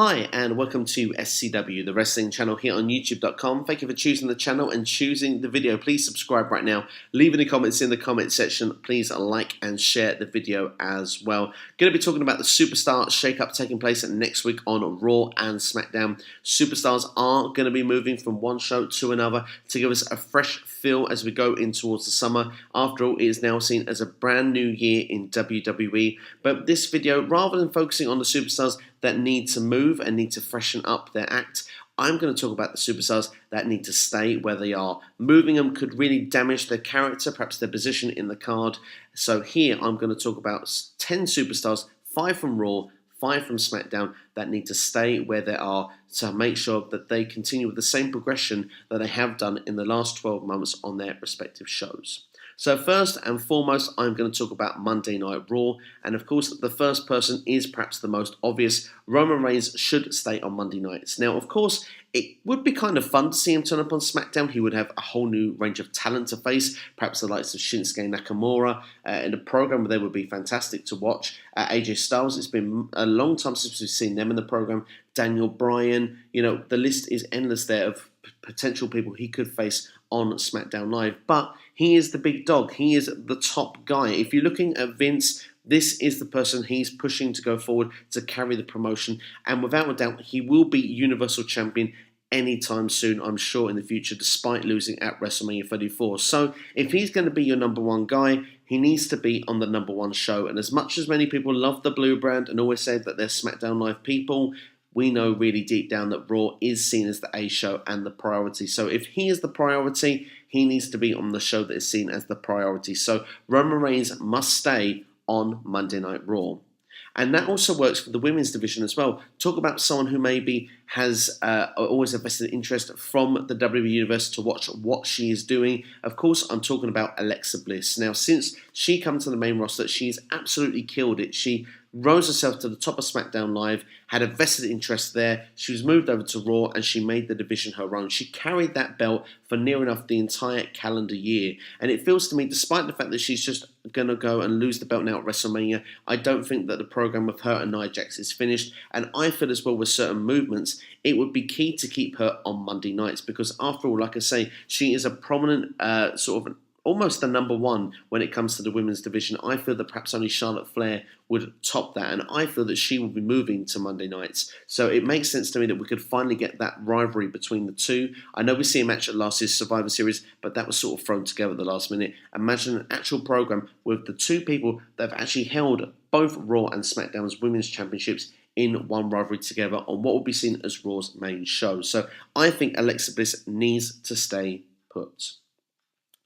Hi and welcome to SCW, the wrestling channel here on YouTube.com. Thank you for choosing the channel and choosing the video. Please subscribe right now. Leave any comments in the comment section. Please like and share the video as well. Going to be talking about the Superstar shake-up taking place next week on Raw and SmackDown. Superstars are going to be moving from one show to another to give us a fresh feel as we go in towards the summer. After all, it is now seen as a brand new year in WWE. But this video, rather than focusing on the superstars that need to move and need to freshen up their act, I'm going to talk about the superstars that need to stay where they are. Moving them could really damage their character, perhaps their position in the card. So here I'm going to talk about 10 superstars, 5 from Raw, 5 from SmackDown, that need to stay where they are to make sure that they continue with the same progression that they have done in the last 12 months on their respective shows. So first and foremost, I'm going to talk about Monday Night Raw. And of course, the first person is perhaps the most obvious. Roman Reigns should stay on Monday nights. Now, of course, it would be kind of fun to see him turn up on SmackDown. He would have a whole new range of talent to face. Perhaps the likes of Shinsuke Nakamura in a program where they would be fantastic to watch. AJ Styles, it's been a long time since we've seen them in the program. Daniel Bryan, the list is endless there of potential people he could face on SmackDown Live. But he is the big dog. He is the top guy. If you're looking at Vince, this is the person he's pushing to go forward to carry the promotion. And without a doubt, he will be Universal Champion anytime soon, I'm sure, in the future, despite losing at WrestleMania 34. So if he's going to be your number one guy, he needs to be on the number one show. And as much as many people love the Blue brand and always say that they're SmackDown Live people, we know really deep down that Raw is seen as the A show and the priority. So if he is the priority, he needs to be on the show that is seen as the priority. So Roman Reigns must stay on Monday Night Raw. And that also works for the women's division as well. Talk about someone who maybe has always a vested interest from the WWE Universe to watch what she is doing. Of course, I'm talking about Alexa Bliss. Now, since she comes to the main roster, she's absolutely killed it. She rose herself to the top of SmackDown Live, had a vested interest there. She was moved over to Raw and she made the division her own. She carried that belt for near enough the entire calendar year. And it feels to me, despite the fact that she's just going to go and lose the belt now at WrestleMania, I don't think that the program with her and Nia Jax is finished. And I feel as well with certain movements, it would be key to keep her on Monday nights because after all, like I say, she is a prominent almost the number one when it comes to the women's division. I feel that perhaps only Charlotte Flair would top that, and I feel that she will be moving to Monday nights. So it makes sense to me that we could finally get that rivalry between the two. I know we see a match at last year's Survivor Series, but that was sort of thrown together at the last minute. Imagine an actual program with the two people that have actually held both Raw and SmackDown's women's championships in one rivalry together on what will be seen as Raw's main show. So I think Alexa Bliss needs to stay put.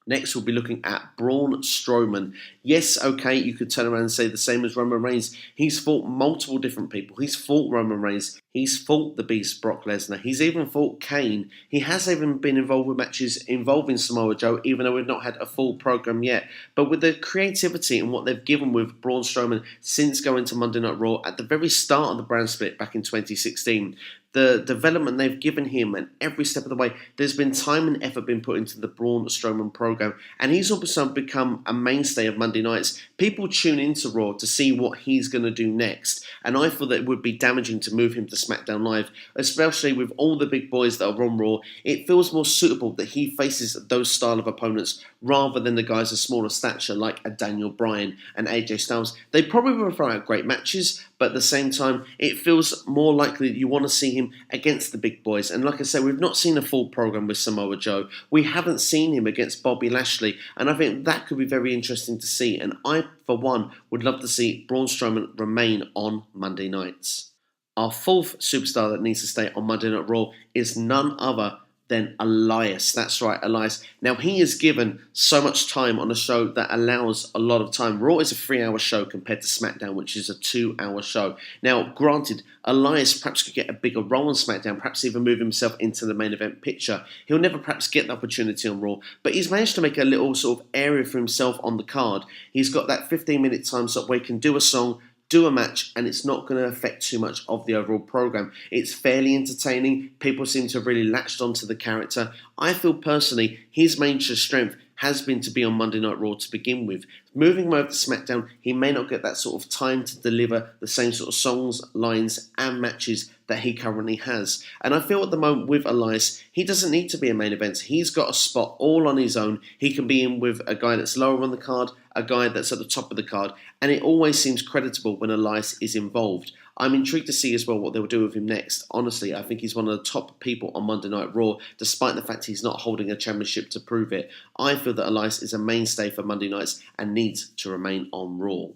Next, we'll be looking at Braun Strowman. Yes, okay, you could turn around and say the same as Roman Reigns. He's fought multiple different people. He's fought Roman Reigns. He's fought the Beast Brock Lesnar. He's even fought Kane. He has even been involved with matches involving Samoa Joe, even though we've not had a full program yet. But with the creativity and what they've given with Braun Strowman since going to Monday Night Raw at the very start of the brand split back in 2016, the development they've given him and every step of the way, there's been time and effort been put into the Braun Strowman program. And he's also become a mainstay of Monday nights. People tune into Raw to see what he's going to do next. And I feel that it would be damaging to move him to SmackDown Live, especially with all the big boys that are on Raw. It feels more suitable that he faces those style of opponents rather than the guys of smaller stature like a Daniel Bryan and AJ Styles. They probably will throw out great matches, but at the same time, it feels more likely that you want to see him against the big boys. And like I said, we've not seen a full program with Samoa Joe. We haven't seen him against Bobby Lashley, and I think that could be very interesting to see. And I, for one, would love to see Braun Strowman remain on Monday nights. Our fourth superstar that needs to stay on Monday Night Raw is none other than Elias. That's right, Elias. Now, he is given so much time on a show that allows a lot of time. Raw is a 3-hour show compared to SmackDown, which is a 2-hour show. Now, granted, Elias perhaps could get a bigger role on SmackDown, perhaps even move himself into the main event picture. He'll never perhaps get the opportunity on Raw, but he's managed to make a little sort of area for himself on the card. He's got that 15-minute time slot where he can do a song, do a match, and it's not going to affect too much of the overall program. It's fairly entertaining. People seem to have really latched onto the character. I feel personally his main strength has been to be on Monday Night Raw to begin with. Moving him over to SmackDown, he may not get that sort of time to deliver the same sort of songs, lines, and matches that he currently has. And I feel at the moment with Elias, he doesn't need to be a main event. He's got a spot all on his own. He can be in with a guy that's lower on the card, a guy that's at the top of the card, and it always seems creditable when Elias is involved. I'm intrigued to see as well what they'll do with him next. Honestly, I think he's one of the top people on Monday Night Raw, despite the fact he's not holding a championship to prove it. I feel that Elias is a mainstay for Monday nights and needs to remain on Raw.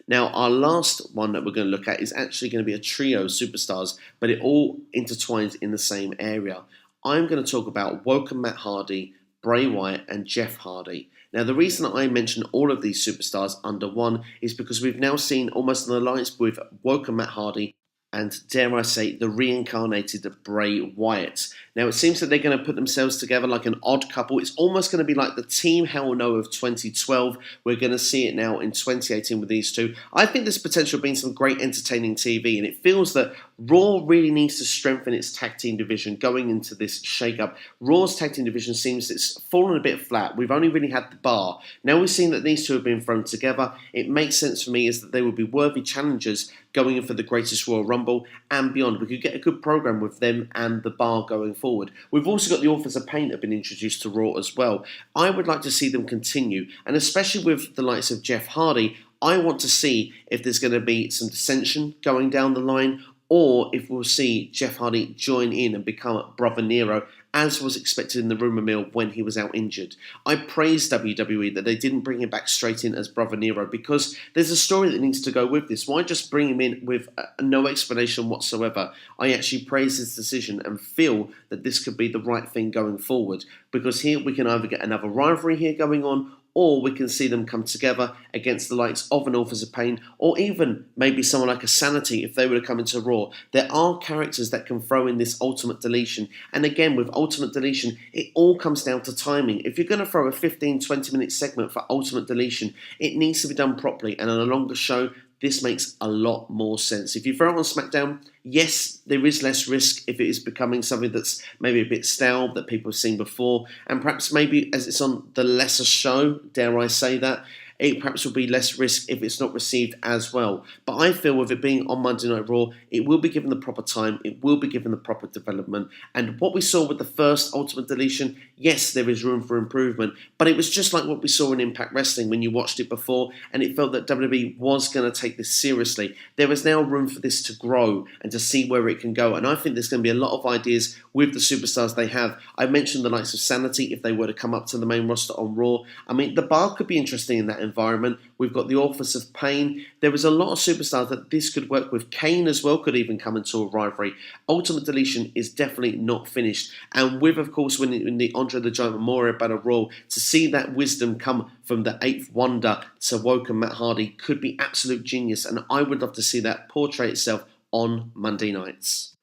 Now, our last one that we're going to look at is actually going to be a trio of superstars, but it all intertwines in the same area. I'm going to talk about Woken Matt Hardy, Bray Wyatt, and Jeff Hardy. Now, the reason I mention all of these superstars under one is because we've now seen almost an alliance with Woken Matt Hardy and, dare I say, the reincarnated Bray Wyatt. Now, it seems that they're going to put themselves together like an odd couple. It's almost going to be like the Team Hell No of 2012. We're going to see it now in 2018 with these two. I think there's potential being some great entertaining TV, and it feels that Raw really needs to strengthen its tag team division going into this shake-up. Raw's tag team division seems it's fallen a bit flat. We've only really had the Bar. Now we've seen that these two have been thrown together. It makes sense for me is that they would be worthy challengers going in for the Greatest Royal Rumble and beyond. We could get a good program with them and the Bar going forward. We've also got the Authors of Pain that have been introduced to Raw as well. I would like to see them continue, and especially with the likes of Jeff Hardy, I want to see if there's going to be some dissension going down the line, or if we'll see Jeff Hardy join in and become Brother Nero, as was expected in the rumour mill when he was out injured. I praise WWE that they didn't bring him back straight in as Brother Nero, because there's a story that needs to go with this. Why just bring him in with no explanation whatsoever? I actually praise this decision and feel that this could be the right thing going forward, because here we can either get another rivalry here going on, or we can see them come together against the likes of an Authors of Pain, or even maybe someone like a Sanity if they were to come into Raw. There are characters that can throw in this Ultimate Deletion, and again with Ultimate Deletion, it all comes down to timing. If you're going to throw a 15-20 minute segment for Ultimate Deletion, it needs to be done properly, and on a longer show, this makes a lot more sense. If you throw it on SmackDown, yes, there is less risk if it is becoming something that's maybe a bit stale that people have seen before, and perhaps maybe as it's on the lesser show, dare I say that, it perhaps will be less risk if it's not received as well. But I feel with it being on Monday Night Raw, it will be given the proper time, it will be given the proper development. And what we saw with the first Ultimate Deletion, yes, there is room for improvement, but it was just like what we saw in Impact Wrestling when you watched it before, and it felt that WWE was going to take this seriously. There is now room for this to grow and to see where it can go. And I think there's going to be a lot of ideas with the superstars they have. I mentioned the likes of Sanity if they were to come up to the main roster on Raw. I mean, the Bar could be interesting in that environment. We've got the Authors of Pain. There was a lot of superstars that this could work with. Kane as well could even come into a rivalry. Ultimate Deletion is definitely not finished. And with, of course, when in the Andre the Giant Memorial Battle Royal, to see that wisdom come from the Eighth Wonder to Woken Matt Hardy could be absolute genius. And I would love to see that portray itself on Monday nights.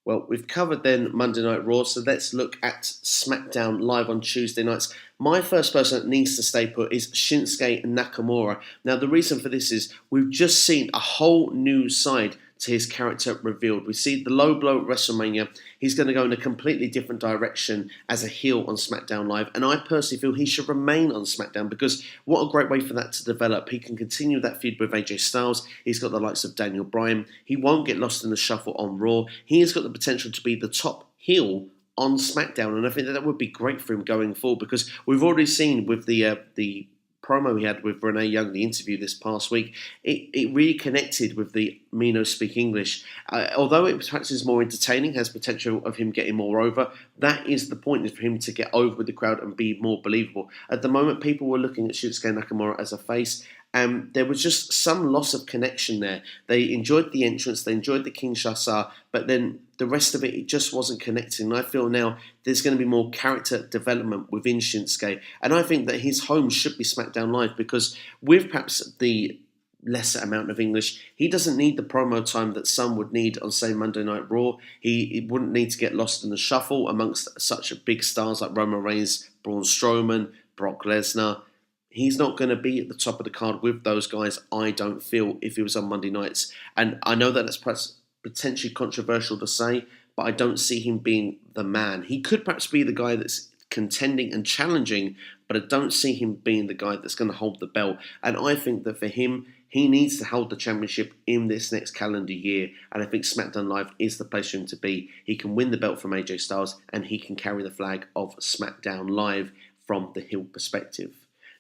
Well, we've covered then Monday Night Raw, so let's look at SmackDown live on Tuesday nights. My first person that needs to stay put is Shinsuke Nakamura. Now, the reason for this is we've just seen a whole new side to his character revealed. We see the low blow at WrestleMania. He's going to go in a completely different direction as a heel on SmackDown Live, and I personally feel he should remain on SmackDown, because what a great way for that to develop. He can continue that feud with AJ Styles. He's got the likes of Daniel Bryan. He won't get lost in the shuffle on Raw. He has got the potential to be the top heel on SmackDown, and I think that would be great for him going forward, because we've already seen with the promo he had with Renee Young, the interview this past week, it really connected with the Me No Speak English. Although it perhaps is more entertaining, has potential of him getting more over, that is the point, is for him to get over with the crowd and be more believable. At the moment, people were looking at Shinsuke Nakamura as a face, and there was just some loss of connection there. They enjoyed the entrance, they enjoyed the Kinshasa, but then the rest of it just wasn't connecting. And I feel now there's going to be more character development within Shinsuke. And I think that his home should be SmackDown Live, because with perhaps the lesser amount of English, he doesn't need the promo time that some would need on, say, Monday Night Raw. He wouldn't need to get lost in the shuffle amongst such big stars like Roman Reigns, Braun Strowman, Brock Lesnar. He's not going to be at the top of the card with those guys, I don't feel, if he was on Monday nights. And I know that that's perhaps potentially controversial to say, but I don't see him being the man. He could perhaps be the guy that's contending and challenging but I don't see him being the guy that's going to hold the belt. And I think that for him, he needs to hold the championship in this next calendar year, and I think SmackDown Live is the place for him to be. He can win the belt from AJ Styles, and he can carry the flag of SmackDown Live from the heel perspective.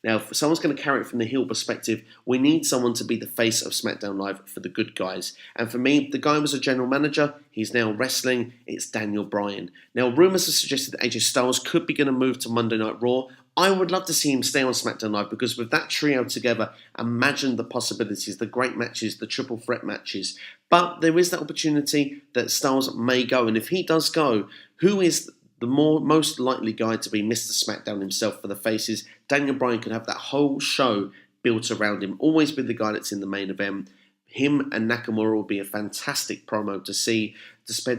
Now, if someone's going to carry it from the heel perspective, we need someone to be the face of SmackDown Live for the good guys. And for me, the guy was a general manager. He's now wrestling. It's Daniel Bryan. Now, rumours have suggested that AJ Styles could be going to move to Monday Night Raw. I would love to see him stay on SmackDown Live, because with that trio together, imagine the possibilities, the great matches, the triple threat matches. But there is that opportunity that Styles may go. And if he does go, who is the most likely guy to be Mr. SmackDown himself for the faces? Daniel Bryan could have that whole show built around him, always be the guy that's in the main event. Him and Nakamura will be a fantastic promo to see,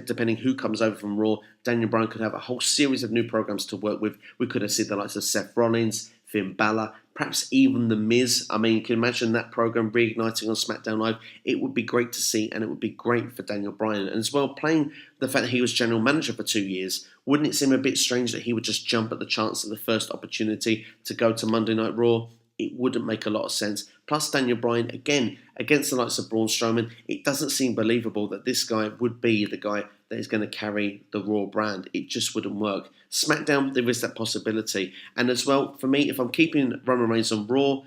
depending who comes over from Raw. Daniel Bryan could have a whole series of new programs to work with. We could have seen the likes of Seth Rollins, Finn Balor, perhaps even The Miz. I mean, you can imagine that program reigniting on SmackDown Live. It would be great to see, and it would be great for Daniel Bryan. And as well, playing the fact that he was general manager for 2 years, wouldn't it seem a bit strange that he would just jump at the chance of the first opportunity to go to Monday Night Raw? It wouldn't make a lot of sense. Plus, Daniel Bryan, again, against the likes of Braun Strowman, it doesn't seem believable that this guy would be the guy that is going to carry the Raw brand. It just wouldn't work. SmackDown, there is that possibility. And as well, for me, if I'm keeping Roman Reigns on Raw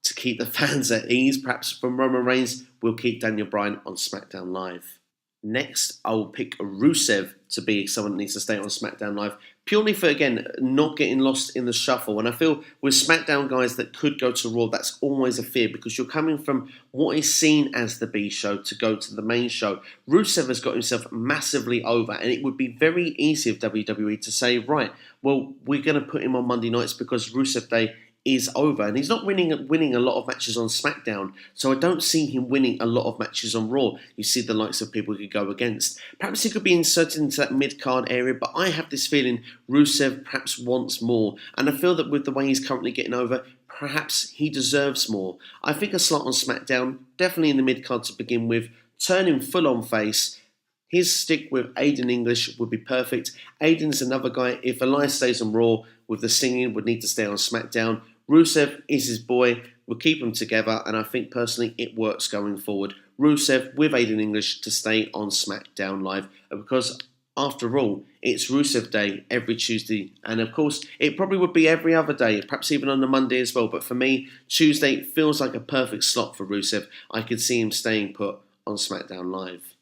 to keep the fans at ease, perhaps from Roman Reigns, we'll keep Daniel Bryan on SmackDown Live. Next, I will pick Rusev to be someone that needs to stay on SmackDown Live, purely for, again, not getting lost in the shuffle. And I feel with SmackDown guys that could go to Raw, that's always a fear, because you're coming from what is seen as the B show to go to the main show. Rusev has got himself massively over, and it would be very easy of WWE to say, right, well, we're going to put him on Monday nights because Rusev Day is over, and he's not winning a lot of matches on SmackDown, so I don't see him winning a lot of matches on Raw. You see the likes of people he could go against. Perhaps he could be inserted into that mid-card area, but I have this feeling Rusev perhaps wants more, and I feel that with the way he's currently getting over, perhaps he deserves more. I think a slot on SmackDown, definitely in the mid-card to begin with, turn him full-on face. His stick with Aiden English would be perfect. Aiden's another guy, if Elias stays on Raw with the singing, would need to stay on SmackDown. Rusev is his boy. We'll keep them together, and I think personally it works going forward. Rusev with Aiden English to stay on SmackDown Live, because after all, it's Rusev Day every Tuesday, and of course it probably would be every other day, perhaps even on the Monday as well. But for me, Tuesday feels like a perfect slot for Rusev. I could see him staying put on SmackDown Live.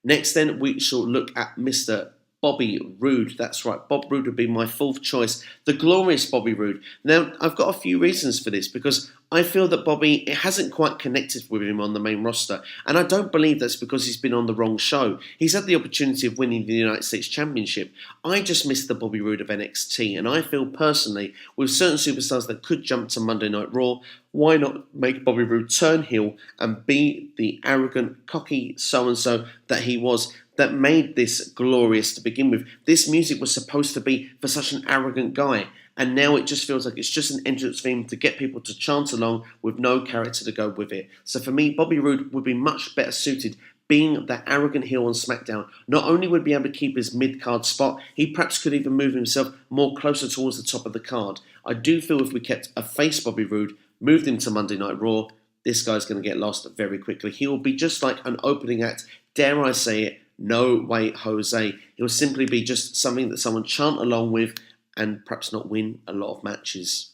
Next then, we shall look at Mr. Bobby Roode. That's right, Bob Roode would be my fourth choice. The glorious Bobby Roode. Now, I've got a few reasons for this, because I feel that Bobby, it hasn't quite connected with him on the main roster, and I don't believe that's because he's been on the wrong show. He's had the opportunity of winning the United States Championship. I just miss the Bobby Roode of NXT, and I feel personally, with certain superstars that could jump to Monday Night Raw, why not make Bobby Roode turn heel and be the arrogant, cocky so-and-so that he was, that made this glorious to begin with. This music was supposed to be for such an arrogant guy, and now it just feels like it's just an entrance theme to get people to chant along with no character to go with it. So for me, Bobby Roode would be much better suited being that arrogant heel on SmackDown. Not only would he be able to keep his mid-card spot, he perhaps could even move himself more closer towards the top of the card. I do feel if we kept a face Bobby Roode, moved him to Monday Night Raw, this guy's going to get lost very quickly. He will be just like an opening act, dare I say it, No Way Jose. It will simply be just something that someone chant along with and perhaps not win a lot of matches.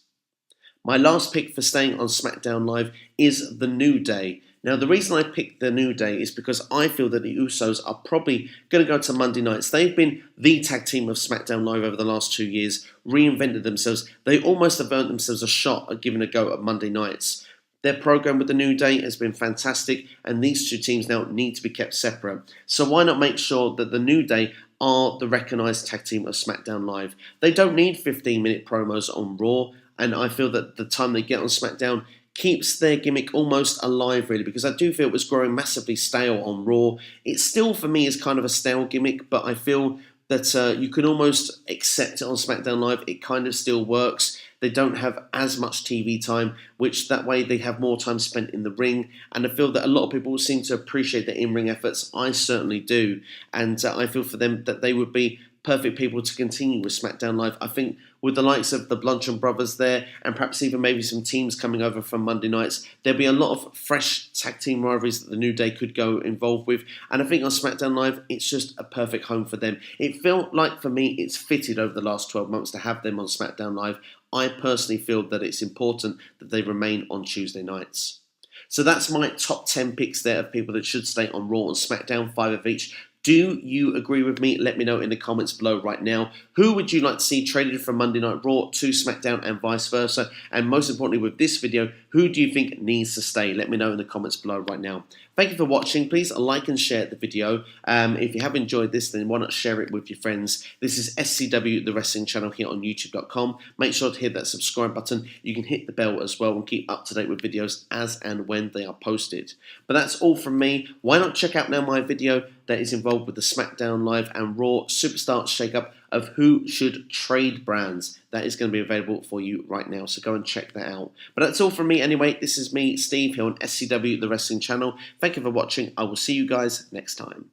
My last pick for staying on SmackDown Live is The New Day. Now, the reason I picked The New Day is because I feel that the Usos are probably going to go to Monday nights. They've been the tag team of SmackDown Live over the last 2 years, reinvented themselves. They almost have earned themselves a shot at giving a go at Monday nights. Their program with The New Day has been fantastic, and these two teams now need to be kept separate. So why not make sure that The New Day are the recognised tag team of SmackDown Live? They don't need 15-minute promos on Raw, and I feel that the time they get on SmackDown keeps their gimmick almost alive, really, because I do feel it was growing massively stale on Raw. It still, for me, is kind of a stale gimmick, but I feel that you can almost accept it on SmackDown Live. It kind of still works. They don't have as much TV time, which that way they have more time spent in the ring. And I feel that a lot of people seem to appreciate their in-ring efforts. I certainly do. And I feel for them that they would be perfect people to continue with SmackDown Live. I think with the likes of the Bludgeon Brothers there, and perhaps even maybe some teams coming over from Monday nights, there'll be a lot of fresh tag team rivalries that the New Day could go involved with. And I think on SmackDown Live, it's just a perfect home for them. It felt like, for me, it's fitted over the last 12 months to have them on SmackDown Live. I personally feel that it's important that they remain on Tuesday nights. So that's my top 10 picks there of people that should stay on Raw and SmackDown, 5 of each. Do you agree with me? Let me know in the comments below right now. Who would you like to see traded from Monday Night Raw to SmackDown and vice versa? And most importantly with this video, who do you think needs to stay? Let me know in the comments below right now. Thank you for watching. Please like and share the video. If you have enjoyed this, then why not share it with your friends? This is SCW, the wrestling channel here on YouTube.com. Make sure to hit that subscribe button. You can hit the bell as well and keep up to date with videos as and when they are posted. But that's all from me. Why not check out now my video that is involved with the SmackDown Live and Raw Superstar Shakeup of who should trade brands. That is going to be available for you right now, so go and check that out. But that's all from me anyway. This is me, Steve, here on SCW, the wrestling channel. Thank you for watching. I will see you guys next time.